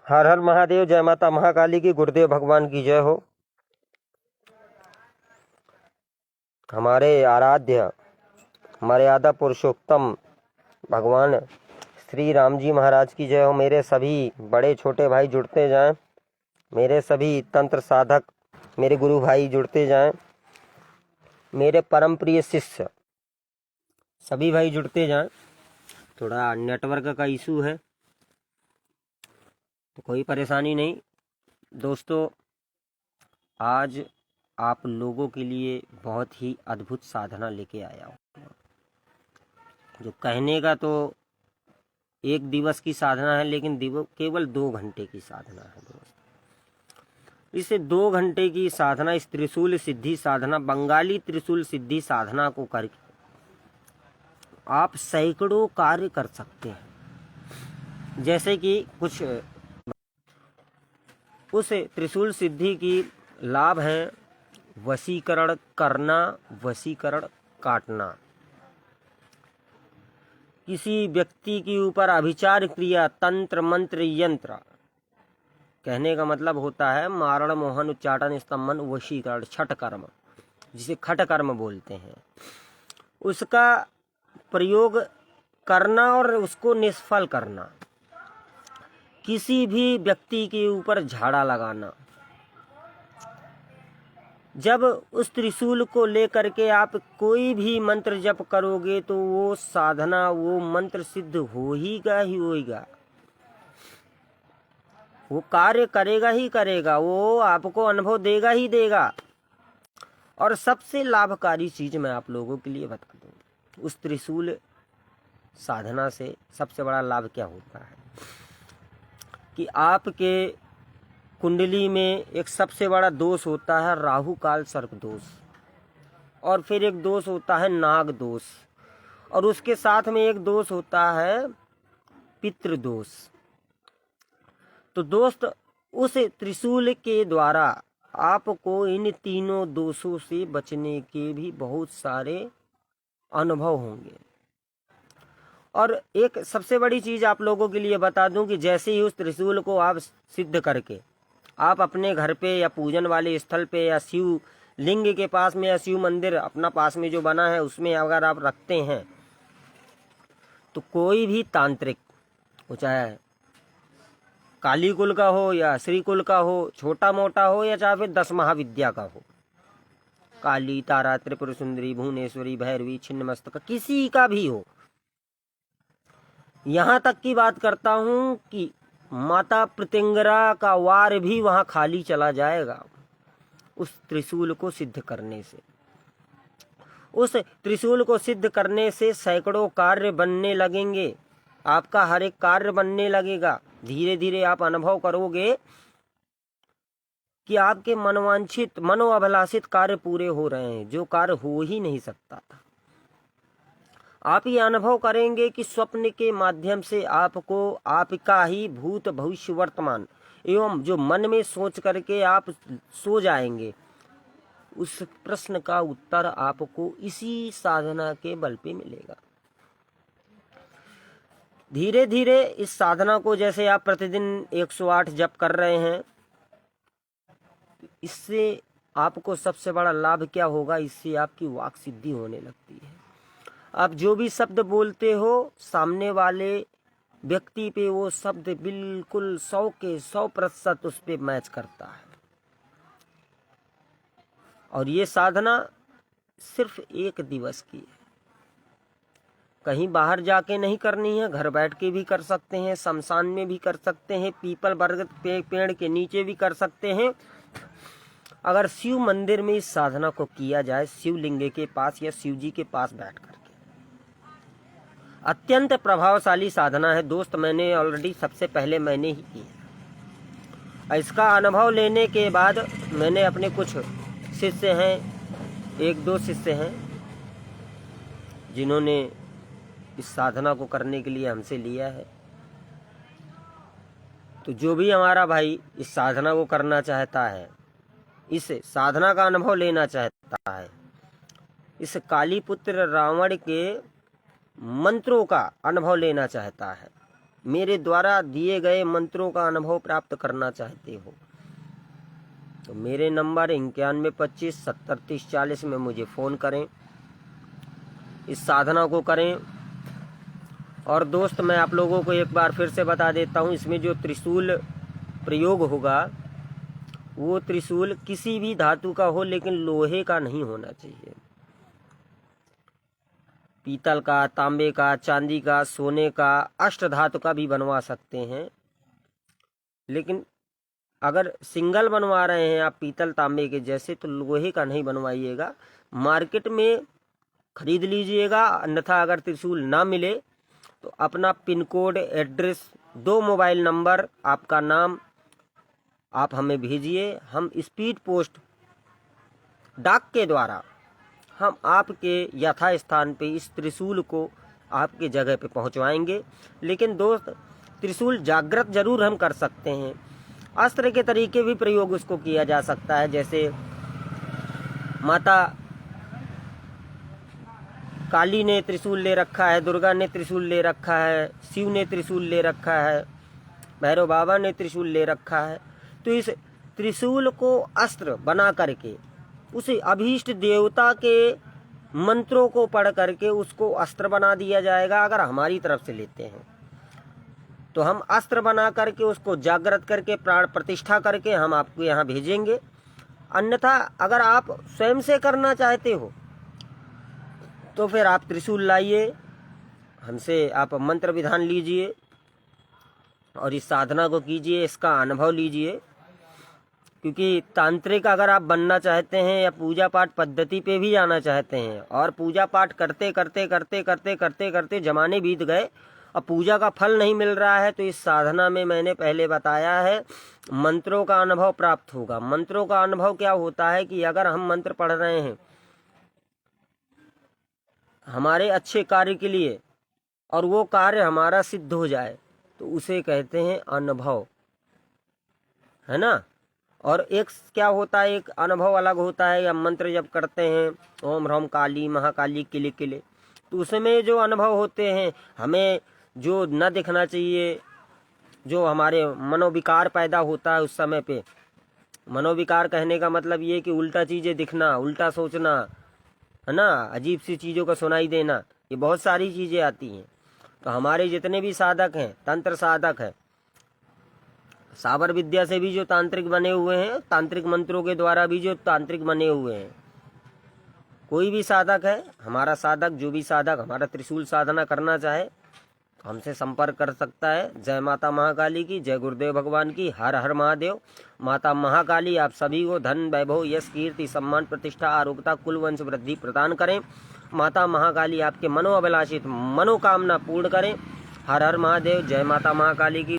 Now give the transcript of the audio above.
हर हर महादेव। जय माता महाकाली की। गुरुदेव भगवान की जय हो। हमारे आराध्य मर्यादा पुरुषोत्तम भगवान श्री राम जी महाराज की जय हो। मेरे सभी बड़े छोटे भाई जुड़ते जाएं, मेरे सभी तंत्र साधक मेरे गुरु भाई जुड़ते जाएं, मेरे परम प्रिय शिष्य सभी भाई जुड़ते जाएं। थोड़ा नेटवर्क का इशू है तो कोई परेशानी नहीं दोस्तों। आज आप लोगों के लिए बहुत ही अद्भुत साधना लेके आया हूँ, जो कहने का तो एक दिवस की साधना है, लेकिन केवल 2 घंटे की साधना है दोस्त। इसे 2 घंटे की साधना, इस त्रिशूल सिद्धि साधना, बंगाली त्रिशूल सिद्धि साधना को करके आप सैकड़ों कार्य कर सकते हैं। जैसे कि कुछ उस त्रिशूल सिद्धि की लाभ है वशीकरण करना, वशीकरण काटना, किसी व्यक्ति के ऊपर अभिचार क्रिया, तंत्र मंत्र यंत्र, कहने का मतलब होता है मारण मोहन उच्चाटन स्तंभन वशीकरण, छठ कर्म, जिसे खट कर्म बोलते हैं, उसका प्रयोग करना और उसको निष्फल करना। किसी भी व्यक्ति के ऊपर झाड़ा लगाना, जब उस त्रिशूल को लेकर के आप कोई भी मंत्र जप करोगे तो वो साधना, वो मंत्र सिद्ध हो ही होगा। वो कार्य करेगा ही करेगा, वो आपको अनुभव देगा ही देगा। और सबसे लाभकारी चीज मैं आप लोगों के लिए बता दूं, उस त्रिशूल साधना से सबसे बड़ा लाभ क्या होता है कि आपके कुंडली में एक सबसे बड़ा दोष होता है राहु काल सर्प दोष, और फिर एक दोष होता है नाग दोष, और उसके साथ में एक दोष होता है पितृ दोष। तो दोस्त, उस त्रिशूल के द्वारा आपको इन तीनों दोषों से बचने के भी बहुत सारे अनुभव होंगे। और एक सबसे बड़ी चीज आप लोगों के लिए बता दूं कि जैसे ही उस त्रिशूल को आप सिद्ध करके आप अपने घर पे या पूजन वाले स्थल पे या शिव लिंग के पास में या शिव मंदिर अपना पास में जो बना है उसमें अगर आप रखते हैं तो कोई भी तांत्रिक, वो चाहे काली कुल का हो या श्री कुल का हो, छोटा मोटा हो या चाहे फिर 10 महाविद्या का हो, काली, तारा, त्रिपुर सुंदरी, भुवनेश्वरी, भैरवी, छिन्नमस्तक, किसी का भी हो, यहाँ तक की बात करता हूँ कि माता प्रत्यंगरा का वार भी वहां खाली चला जाएगा उस त्रिशूल को सिद्ध करने से। उस त्रिशूल को सिद्ध करने से सैकड़ों कार्य बनने लगेंगे, आपका हर एक कार्य बनने लगेगा। धीरे धीरे आप अनुभव करोगे कि आपके मनोवांछित, मनोअभिलाषित कार्य पूरे हो रहे हैं, जो कार्य हो ही नहीं सकता था। आप ये अनुभव करेंगे कि स्वप्न के माध्यम से आपको आपका ही भूत भविष्य वर्तमान एवं जो मन में सोच करके आप सो जाएंगे, उस प्रश्न का उत्तर आपको इसी साधना के बल पे मिलेगा। धीरे धीरे इस साधना को जैसे आप प्रतिदिन 108 जप कर रहे हैं, इससे आपको सबसे बड़ा लाभ क्या होगा, इससे आपकी वाक सिद्धि होने लगती है। आप जो भी शब्द बोलते हो, सामने वाले व्यक्ति पे वो शब्द बिल्कुल 100 के 100% उस पे मैच करता है। और ये साधना सिर्फ 1 दिवस की है, कहीं बाहर जाके नहीं करनी है, घर बैठ के भी कर सकते हैं, शमशान में भी कर सकते हैं, पीपल बरगद पेड़ के नीचे भी कर सकते हैं। अगर शिव मंदिर में इस साधना को किया जाए, शिवलिंग के पास या शिव जी के पास बैठ करके, अत्यंत प्रभावशाली साधना है दोस्त। मैंने ऑलरेडी सबसे पहले मैंने ही की है। इसका अनुभव लेने के बाद मैंने अपने कुछ शिष्य हैं, 1-2 शिष्य हैं जिन्होंने इस साधना को करने के लिए हमसे लिया है। तो जो भी हमारा भाई इस साधना को करना चाहता है, इस साधना का अनुभव लेना चाहता है, इस काली पुत्र रावण के मंत्रों का अनुभव लेना चाहता है, मेरे द्वारा दिए गए मंत्रों का अनुभव प्राप्त करना चाहते हो तो मेरे नंबर 9125703040 में मुझे फ़ोन करें, इस साधना को करें। और दोस्त, मैं आप लोगों को एक बार फिर से बता देता हूँ, इसमें जो त्रिशूल प्रयोग होगा वो त्रिशूल किसी भी धातु का हो, लेकिन लोहे का नहीं होना चाहिए। पीतल का, तांबे का, चांदी का, सोने का, अष्ट धातु का भी बनवा सकते हैं। लेकिन अगर सिंगल बनवा रहे हैं आप पीतल तांबे के जैसे, तो लोहे का नहीं बनवाइएगा, मार्केट में खरीद लीजिएगा। अन्यथा अगर त्रिशूल ना मिले तो अपना pin code, address, 2 mobile number, आपका नाम आप हमें भेजिए। हम स्पीड पोस्ट डाक के द्वारा हम आपके यथा स्थान पे इस त्रिशूल को आपके जगह पे पहुंचवाएंगे। लेकिन दोस्त, त्रिशूल जागृत जरूर हम कर सकते हैं। अस्त्र के तरीके भी प्रयोग उसको किया जा सकता है, जैसे माता काली ने त्रिशूल ले रखा है, दुर्गा ने त्रिशूल ले रखा है, शिव ने त्रिशूल ले रखा है, भैरव बाबा ने त्रिशूल ले रखा है। तो इस त्रिशूल को अस्त्र बना करके उसे अभीष्ट देवता के मंत्रों को पढ़ करके उसको अस्त्र बना दिया जाएगा। अगर हमारी तरफ से लेते हैं तो हम अस्त्र बना करके उसको जागृत करके प्राण प्रतिष्ठा करके हम आपको यहाँ भेजेंगे। अन्यथा अगर आप स्वयं से करना चाहते हो तो फिर आप त्रिशूल लाइए, हमसे आप मंत्र विधान लीजिए और इस साधना को कीजिए, इसका अनुभव लीजिए। क्योंकि तांत्रिक अगर आप बनना चाहते हैं या पूजा पाठ पद्धति पे भी जाना चाहते हैं और पूजा पाठ करते करते करते करते करते करते जमाने बीत गए और पूजा का फल नहीं मिल रहा है, तो इस साधना में मैंने पहले बताया है मंत्रों का अनुभव प्राप्त होगा। मंत्रों का अनुभव क्या होता है कि अगर हम मंत्र पढ़ रहे हैं हमारे अच्छे कार्य के लिए और वो कार्य हमारा सिद्ध हो जाए तो उसे कहते हैं अनुभव, है ना। और एक क्या होता है, एक अनुभव अलग होता है। या मंत्र जब करते हैं ओम ह्रौम काली महाकाली किले किले, तो उसमें जो अनुभव होते हैं हमें जो न दिखना चाहिए, जो हमारे मनोविकार पैदा होता है उस समय पे। मनोविकार कहने का मतलब ये कि उल्टा चीज़ें दिखना, उल्टा सोचना, है ना, अजीब सी चीज़ों का सुनाई देना, ये बहुत सारी चीज़ें आती हैं। तो हमारे जितने भी साधक हैं, तंत्र साधक हैं, साबर विद्या से भी जो तांत्रिक बने हुए हैं, तांत्रिक मंत्रों के द्वारा भी जो तांत्रिक बने हुए हैं, कोई भी साधक है, हमारा साधक, जो भी साधक हमारा त्रिशूल साधना करना चाहे तो हमसे संपर्क कर सकता है। जय माता महाकाली की, जय गुरुदेव भगवान की, हर हर महादेव। माता महाकाली आप सभी को धन, वैभव, यश, कीर्ति, सम्मान, प्रतिष्ठा, आरोग्यता, कुल वंश वृद्धि प्रदान करें। माता महाकाली आपके मनोअभिलाषित मनोकामना पूर्ण करें। हर हर महादेव। जय माता महाकाली की।